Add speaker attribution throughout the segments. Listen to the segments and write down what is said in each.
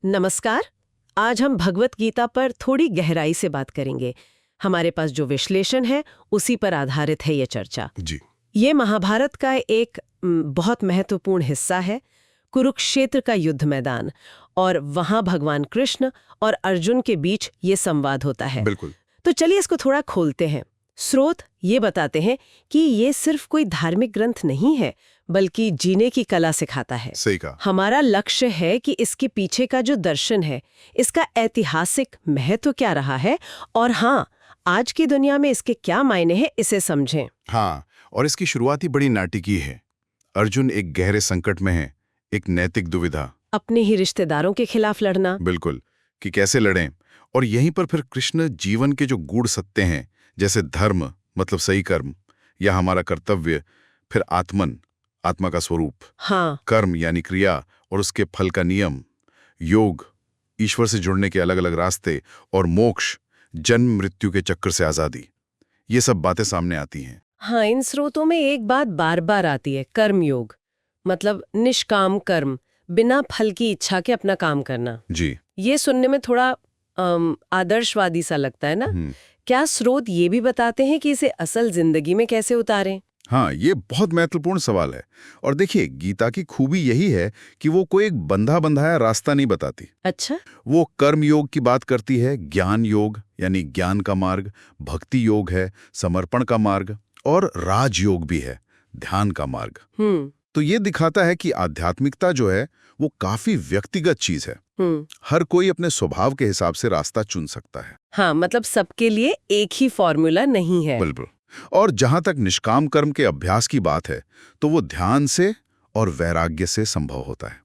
Speaker 1: नमस्कार। आज हम भगवत गीता पर थोड़ी गहराई से बात करेंगे। हमारे पास जो विश्लेषण है उसी पर आधारित है ये चर्चा।
Speaker 2: जी।
Speaker 1: ये महाभारत का एक बहुत महत्वपूर्ण हिस्सा है, कुरुक्षेत्र का युद्ध मैदान, और वहां भगवान कृष्ण और अर्जुन के बीच ये संवाद होता है।
Speaker 2: बिल्कुल।
Speaker 1: तो चलिए इसको थोड़ा खोलते हैं। स्रोत ये बताते हैं कि ये सिर्फ कोई धार्मिक ग्रंथ नहीं है, बल्कि जीने की कला सिखाता है।
Speaker 2: सही कहा।
Speaker 1: हमारा लक्ष्य है कि इसके पीछे का जो दर्शन है, इसका ऐतिहासिक महत्व क्या रहा है, और हाँ, आज की दुनिया में इसके क्या मायने हैं, इसे समझें।
Speaker 2: हाँ, और इसकी शुरुआत ही बड़ी नाटकीय है। अर्जुन एक गहरे संकट में है, एक नैतिक दुविधा,
Speaker 1: अपने ही रिश्तेदारों के खिलाफ लड़ना।
Speaker 2: बिल्कुल, कि कैसे लड़ें। और यहीं पर फिर कृष्ण जीवन के जो गूढ़ सत्य हैं, जैसे धर्म मतलब सही कर्म, या हमारा कर्तव्य, फिर आत्मा का स्वरूप,
Speaker 1: हाँ,
Speaker 2: कर्म यानी क्रिया और उसके फल का नियम, योग, ईश्वर से जुड़ने के अलग अलग रास्ते, और मोक्ष, जन्म मृत्यु के चक्कर से आजादी, ये सब बातें सामने आती हैं।
Speaker 1: हाँ, इन स्रोतों में एक बात बार बार आती है, कर्मयोग, मतलब निष्काम कर्म, बिना फल की इच्छा के अपना काम करना।
Speaker 2: जी।
Speaker 1: ये सुनने में थोड़ा आदर्शवादी सा लगता है ना। क्या स्रोत ये भी बताते हैं कि इसे असल जिंदगी में कैसे उतारें?
Speaker 2: हाँ, ये बहुत महत्वपूर्ण सवाल है। और देखिए, गीता की खूबी यही है कि वो कोई एक बंधा बंधाया रास्ता नहीं बताती।
Speaker 1: अच्छा।
Speaker 2: वो कर्म योग की बात करती है, ज्ञान योग यानी ज्ञान का मार्ग, भक्ति योग है, समर्पण का मार्ग, और राजयोग भी है, ध्यान का मार्ग। तो ये दिखाता है कि आध्यात्मिकता जो है वो काफी व्यक्तिगत चीज है। हर कोई अपने स्वभाव के हिसाब से रास्ता चुन सकता है।
Speaker 1: हाँ, मतलब सबके लिए एक ही फॉर्मूला नहीं है।
Speaker 2: बिल्कुल। और जहां तक निष्काम कर्म के अभ्यास की बात है, तो वो ध्यान से और वैराग्य से संभव होता है।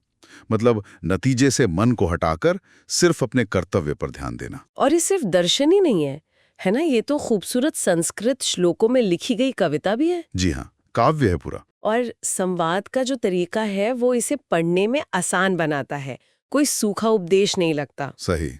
Speaker 2: मतलब नतीजे से मन को हटाकर सिर्फ अपने कर्तव्य पर ध्यान देना।
Speaker 1: और ये सिर्फ दर्शन ही नहीं है ना, ये तो खूबसूरत संस्कृत श्लोकों में लिखी गई कविता भी है।
Speaker 2: जी हाँ, काव्य है पूरा।
Speaker 1: और संवाद का जो तरीका है वो इसे पढ़ने में आसान बनाता है, कोई सूखा उपदेश नहीं लगता।
Speaker 2: सही।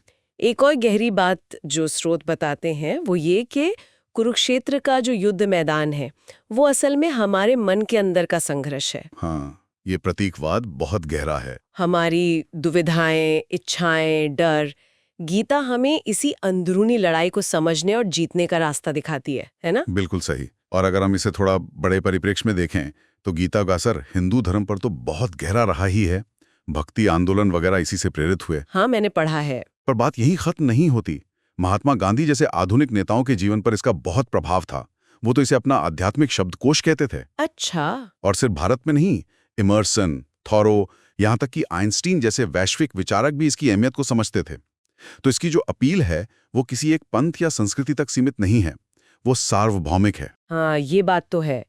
Speaker 1: एक और गहरी बात जो स्रोत बताते हैं वो ये कि कुरुक्षेत्र का जो युद्ध मैदान है वो असल में हमारे मन के अंदर का संघर्ष है।
Speaker 2: हाँ, ये प्रतीकवाद बहुत गहरा है।
Speaker 1: हमारी दुविधाएं, इच्छाएं, डर। गीता हमें इसी अंदरूनी लड़ाई को समझने और जीतने का रास्ता दिखाती है ना?
Speaker 2: बिल्कुल सही। और अगर हम इसे थोड़ा बड़े परिप्रेक्ष्य में देखें, तो गीता का असर हिंदू धर्म पर तो बहुत गहरा रहा ही है। भक्ति आंदोलन वगैरह इसी से प्रेरित हुए।
Speaker 1: हाँ, मैंने पढ़ा है।
Speaker 2: पर बात यही खत्म नहीं होती। महात्मा गांधी जैसे आधुनिक नेताओं के जीवन पर इसका बहुत प्रभाव था। वो तो इसे अपना आध्यात्मिक शब्दकोश कहते थे।
Speaker 1: अच्छा।
Speaker 2: और सिर्फ भारत में नहीं, इमर्सन, थॉरो, यहाँ तक कि आइंस्टीन जैसे वैश्विक विचारक भी इसकी अहमियत को समझते थे। तो इसकी जो अपील है वो किसी एक पंथ या संस्कृति तक सीमित नहीं है, वो सार्वभौमिक है।
Speaker 1: हाँ, ये बात तो है।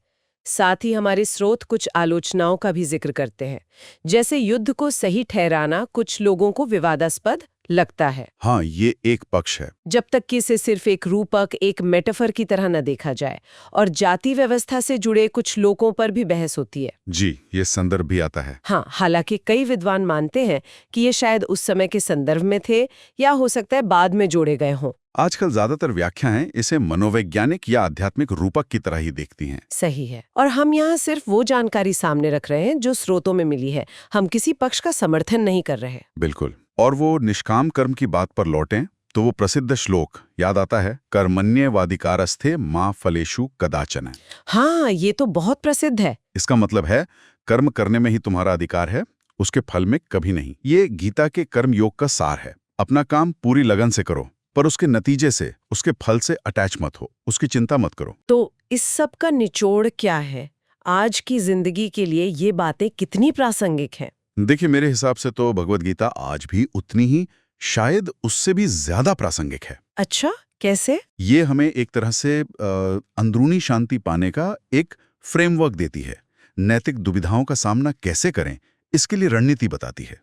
Speaker 1: साथ ही हमारे स्रोत कुछ आलोचनाओं का भी जिक्र करते हैं, जैसे युद्ध को सही ठहराना कुछ लोगों को विवादास्पद लगता है।
Speaker 2: हाँ, ये एक पक्ष है।
Speaker 1: जब तक कि इसे सिर्फ एक रूपक, एक मेटाफर की तरह न देखा जाए। और जाति व्यवस्था से जुड़े कुछ लोगों पर भी बहस होती है।
Speaker 2: जी, ये संदर्भ भी आता है।
Speaker 1: हाँ, हालांकि कई विद्वान मानते हैं कि ये शायद उस समय के संदर्भ में थे, या हो सकता है बाद में जोड़े गए हों।
Speaker 2: आजकल ज्यादातर व्याख्याएं इसे मनोवैज्ञानिक या आध्यात्मिक रूपक की तरह ही देखती हैं।
Speaker 1: सही है। और हम यहाँ सिर्फ वो जानकारी सामने रख रहे हैं जो स्रोतों में मिली है, हम किसी पक्ष का समर्थन नहीं कर रहे।
Speaker 2: बिल्कुल। और वो निष्काम कर्म की बात पर लौटें तो वो प्रसिद्ध श्लोक याद आता है, कर्मण्येवाधिकारस्थे मा फलेषु कदाचन।
Speaker 1: हाँ, ये तो बहुत प्रसिद्ध है।
Speaker 2: इसका मतलब है कर्म करने में ही तुम्हारा अधिकार है, उसके फल में कभी नहीं। ये गीता के कर्म योग का सार है। अपना काम पूरी लगन से करो, पर उसके नतीजे से, उसके फल से अटैच मत हो, उसकी चिंता मत करो।
Speaker 1: तो इस सब का निचोड़ क्या है? आज की जिंदगी के लिए ये बातें कितनी प्रासंगिक हैं?
Speaker 2: देखिए, मेरे हिसाब से तो भगवत गीता आज भी उतनी ही, शायद उससे भी ज्यादा प्रासंगिक है।
Speaker 1: अच्छा, कैसे?
Speaker 2: ये हमें एक तरह से अंदरूनी शांति पाने का एक फ्रेमवर्क देती है। नैतिक दुविधाओं का सामना कैसे करें, इसके लिए रणनीति बताती है।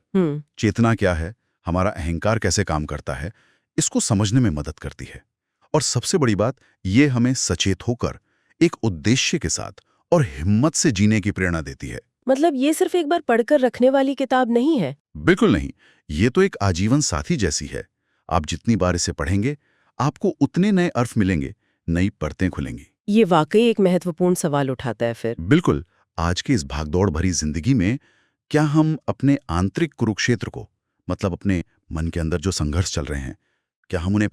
Speaker 2: चेतना क्या है, हमारा अहंकार कैसे काम करता है, इसको समझने में मदद करती है। और सबसे बड़ी बात, ये हमें सचेत होकर एक उद्देश्य के साथ और हिम्मत से जीने की प्रेरणा देती है।
Speaker 1: मतलब ये सिर्फ एक बार पढ़कर रखने वाली किताब नहीं है?
Speaker 2: बिल्कुल नहीं, ये तो एक आजीवन साथी जैसी है। आप जितनी बार इसे पढ़ेंगे, आपको उतने नए अर्थ मिलेंगे, नई परतें खुलेंगी।
Speaker 1: ये वाकई एक महत्वपूर्ण सवाल उठाता है फिर।
Speaker 2: बिल्कुल। आज की इस भागदौड़ भरी जिंदगी में क्या हम अपने आंतरिक कुरुक्षेत्र को, मतलब अपने मन के अंदर जो संघर्ष चल रहे हैं, क्या हम उन्हें